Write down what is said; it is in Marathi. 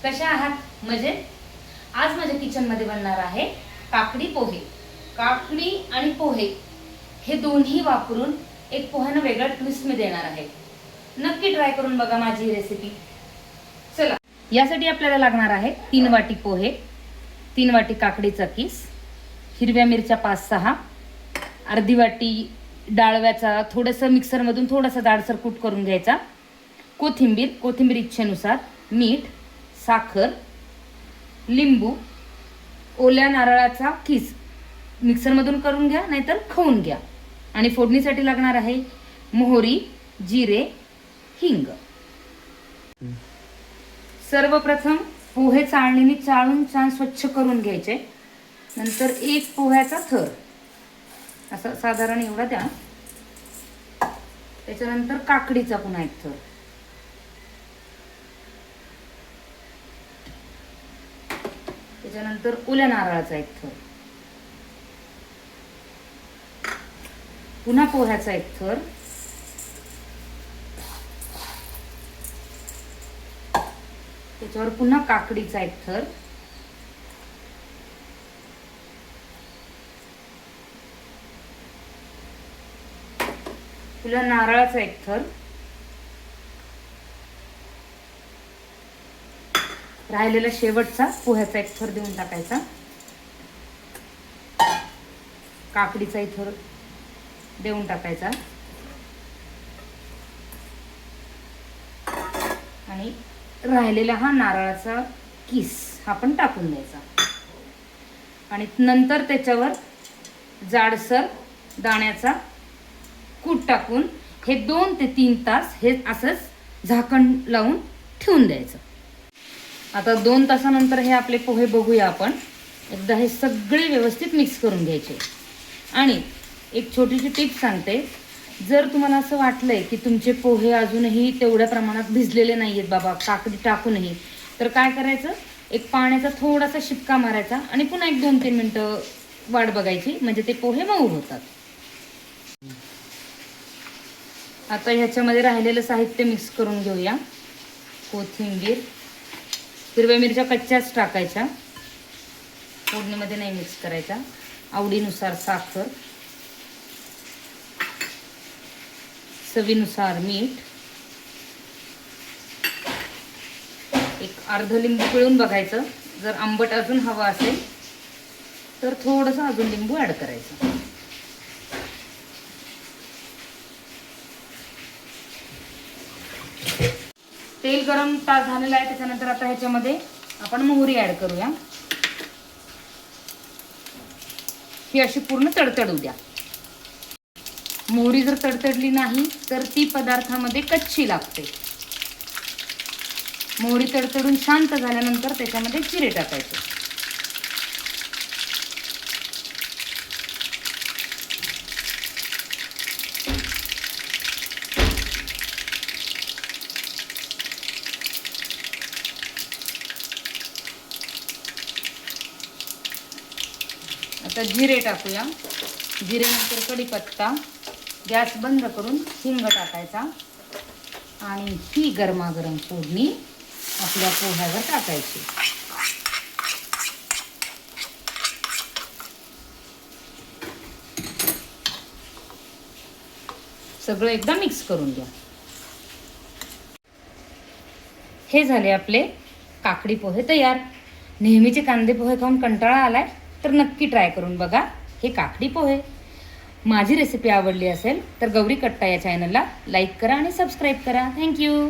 कशा आहात? मजेत? आज माझ्या किचनमध्ये बनणार आहे काकडी पोहे. काकडी आणि पोहे हे दोन्ही वापरून एक पोह्यानं वेगळा ट्विस्ट मी देणार आहे. नक्की ट्राय करून बघा माझी रेसिपी. चला, यासाठी आपल्याला लागणार आहे 3 वाटी पोहे, 3 वाटी काकडीचा किस, हिरव्या मिरच्या 5-6, अर्धी वाटी डाळव्याचा थोडंसं मिक्सरमधून थोडासा जाडसर कूट करून घ्यायचा, कोथिंबीर इच्छेनुसार, मीठ, साखर, लिंबू, ओल्या नारळाचा किस मिक्सरमधून करून घ्या नाहीतर खवून घ्या. आणि फोडणीसाठी लागणार आहे मोहरी, जिरे, हिंग. सर्वप्रथम पोहे चाळणीने चाळून छान स्वच्छ करून घ्यायचे. नंतर एक पोह्याचा थर असं साधारण एवढा द्या. त्याच्यानंतर काकडीचा पुन्हा एक थर, त्याच्यानंतर ओल्या नारळाचा एक थर, पुन्हा पोह्याचा एक थर, त्याच्यावर पुन्हा काकडीचा एक थर, पुन्हा नारळाचा एक थर, राहिलेला शेवटचा पोह्याचा एक थर देऊन टाकायचा, काकडीचा एक थर देऊन टाकायचा आणि राहिलेला हा नारळाचा किस हा पण टाकून द्यायचा. आणि नंतर त्याच्यावर जाडसर दाण्याचा कूट टाकून हे 2 ते 3 तास हे असंच झाकण लावून ठेवून द्यायचं. आता 2 तासानंतर हे आपले पोहे बघूया आपण. एकदा हे सगळे व्यवस्थित मिक्स करून घ्यायचे. आणि एक छोटीशी टिप सांगते, जर तुम्हाला असं वाटलंय की तुमचे पोहे अजूनही तेवढ्या प्रमाणात भिजलेले नाही आहेत बाबा काकडी टाकूनही, तर काय करायचं, एक पाण्याचा थोडासा शिपका मारायचा आणि पुन्हा एक 2-3 मिनटं वाट बघायची, म्हणजे ते पोहे मऊ होतात. आता ह्याच्यामध्ये राहिलेलं साहित्य मिक्स करून घेऊया. कोथिंबीर, हिरव्या मिरच्या कच्च्याच टाकायच्या, फोडणीमध्ये नाही मिक्स करायच्या. आवडीनुसार साखर, चवीनुसार मीठ, एक अर्ध लिंबू पिळून बघायचं. जर आंबट अजून हवा असेल तर थोडंसं अजून लिंबू ऍड करायचं. तेल गरम झालेलं आहे. त्याच्यानंतर आता ह्याच्यामध्ये आपण मोहरी ऍड करूया. ही अशी पूर्ण तडतडू द्या. मोहरी जर तडतडली नाही तर ती पदार्थामध्ये कच्ची लागते. मोहरी तडतडून शांत झाल्यानंतर त्याच्यामध्ये जिरे टाकायचे. आता जिरे टाकूया. जिरेनंतर कढीपत्ता, गॅस बंद करून हिंग टाकायचा आणि ही गरमागरम फोडणी आपल्या पोह्यावर टाकायची. सगळं एकदा मिक्स करून द्या. हे झाले आपले काकडी पोहे तयार. नेहमीचे कांदे पोहे खाऊन कंटाळा आलाय तर नक्की ट्राय करून बघा हे काकडी पोहे. माझी रेसिपी आवडली असेल तर गौरी कट्टा या चॅनलला लाईक करा आणि सबस्क्राईब करा. थँक्यू.